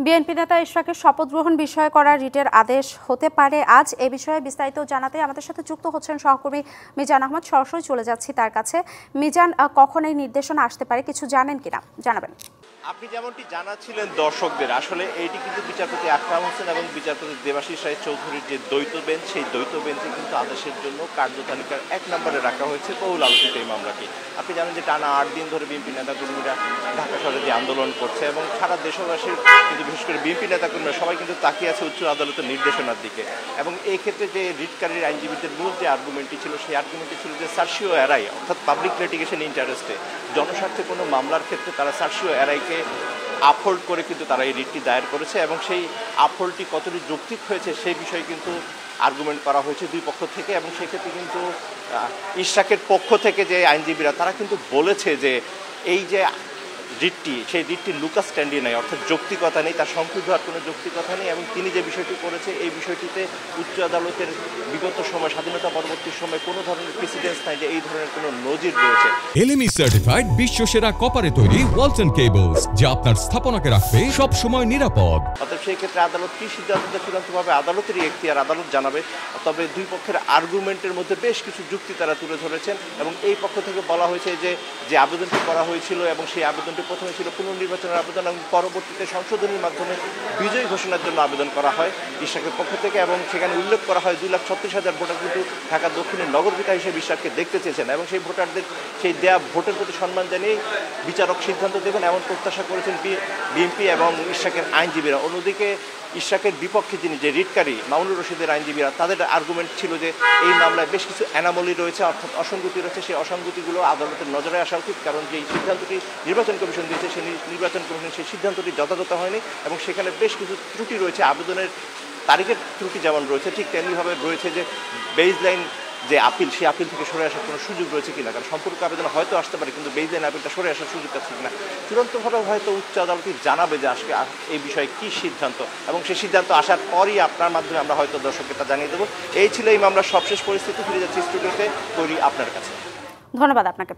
BNP নেতা ইশরাকের শপথ গ্রহণ বিষয়ে করা রিটের আদেশ হতে পারে আজ। এ বিষয়ে বিস্তারিত জানাতে আমাদের সাথে যুক্ত হচ্ছেন সহকর্মী মিজান আহমদ। সরাসরি চলে যাচ্ছি তার কাছে। মিজান, কখন এই নির্দেশনা আসতে পারে কিছু জানেন কিনা জানাবেন। আপনি যেমনটি জানাচ্ছিলেন দর্শকদের, আসলে এইটি কিন্তু বিচারপতি আকরাম হোসেন এবং বিচারপতি দেবাশিস রায় চৌধুরীর যে দ্বৈত বেঞ্চ, সেই দ্বৈত বেঞ্চে কিন্তু আদেশের জন্য কার্যতালিকার 1 নম্বরে রাখা হয়েছে বহুল আলোচিত এই মামলাটি। আপনি জানেন যে টানা 8 দিন ধরে বিএনপি নেতাকর্মীরা ঢাকা শহরে যে আন্দোলন করছে এবং সারা দেশবাসীর কিন্তু বিশেষ করে বিএনপি নেতাকর্মীরা সবাই কিন্তু তাকিয়ে আছে উচ্চ আদালতের নির্দেশনার দিকে। এবং এই ক্ষেত্রে যে রিটকারীর আইনজীবীদের মূল যে আর্গুমেন্টটি ছিল, সেই আর্গুমেন্টটি ছিল যে সার্সিও এরাই, অর্থাৎ পাবলিক লিটিগেশন ইন্টারেস্টে, জনস্বার্থে কোনো মামলার ক্ষেত্রে তারা সার্সিও এরাইকে আপহোল্ড করে কিন্তু তারা এই রিটটি দায়ের করেছে এবং সেই আপহোল্ডটি কতটি যৌক্তিক হয়েছে সেই বিষয়ে কিন্তু আর্গুমেন্ট করা হয়েছে দুই পক্ষ থেকে। এবং সেক্ষেত্রে কিন্তু ইশরাকের পক্ষ থেকে যে আইনজীবীরা তারা কিন্তু বলেছে যে এই যে রিটটি, সেই রিটটি লুকাস স্ট্যান্ডি নেই, অর্থাৎ যৌক্তিকতা নেই, তার সম্পূর্ণ হওয়ার কোনো যৌক্তিকতা নেই। এবং তিনি যে বিষয়টি করেছে এই বিষয়টিতে উচ্চ আদালতের বিগত সময়, স্বাধীনতা পরবর্তী সময় কোনো ধরনের প্রেসিডেন্স নাই যে এই ধরনের কোনো নজির রয়েছে। এলএমই সার্টিফাইড বিশ্বসেরা কপারে তৈরি ওয়ালটন কেবলস, যা আপনার স্থাপনাকে রাখবে সব সময় নিরাপদ। অতএব সেই ক্ষেত্রে আদালত কি সিদ্ধান্ত চূড়ান্তভাবে আদালতেরই এখতিয়ার, আদালত জানাবে। তবে দুই পক্ষের আর্গুমেন্টের মধ্যে বেশ কিছু যুক্তি তারা তুলে ধরেছেন এবং এই পক্ষ থেকে বলা হয়েছে যে আবেদনটি করা হয়েছিল এবং সেই আবেদনটি প্রথমে ছিল পুনর্নির্বাচনের আবেদন এবং পরবর্তীতে সংশোধনীর মাধ্যমে বিজয়ী ঘোষণার জন্য আবেদন করা হয় ইশরাকের পক্ষ থেকে। এবং সেখানে উল্লেখ করা হয় 2,36,000 ভোটার কিন্তু ঢাকা দক্ষিণের নগরপিতা হিসেবে ইশরাককে দেখতে চেয়েছেন এবং সেই ভোটারদের সেই দেয়া ভোটের প্রতি সম্মান জানিয়ে বিচারক সিদ্ধান্ত দেবেন এমন প্রত্যাশা করেছেন বিএনপি এবং ইশরাকের আইনজীবীরা। অন্যদিকে ইশরাকের বিপক্ষে যিনি যে রিটকারী মামুনুর রশিদের আইনজীবীরা, তাদের আর্গুমেন্ট ছিল যে এই মামলায় বেশ কিছু অ্যানামলি রয়েছে, অর্থাৎ অসঙ্গতি রয়েছে। সেই অসঙ্গতিগুলো আদালতের নজরে আসা উচিত, কারণ যে সিদ্ধান্তটি নির্বাচন কমিশন দিয়েছে সেই নির্বাচন কমিশন সেই সিদ্ধান্তটি যথাযথ হয়নি এবং সেখানে বেশ কিছু ত্রুটি রয়েছে। আবেদনের তারিখের ত্রুটি যেমন রয়েছে, ঠিক তেমনিভাবে রয়েছে যে বেসলাইন যে আপিল, সেই আপিল থেকে সরে আসার কোনো সুযোগ রয়েছে কিনা, কারণ সম্পর্ক আবেদন হয়তো আসতে পারে কিন্তু বেসলাইন আপিলটা সরে আসার সুযোগ আছে কিনা চূড়ান্তভাবে হয়তো উচ্চ আদালতই জানাবে যে আজকে এই বিষয়ে কী সিদ্ধান্ত। এবং সেই সিদ্ধান্ত আসার পরই আপনার মাধ্যমে আমরা হয়তো দর্শককে তা জানিয়ে দেবো। এই ছিল এই মামলার সবশেষ পরিস্থিতি। ফিরে যাচ্ছি স্টুডিওতে, তৈরি আপনার কাছে। ধন্যবাদ আপনাকে।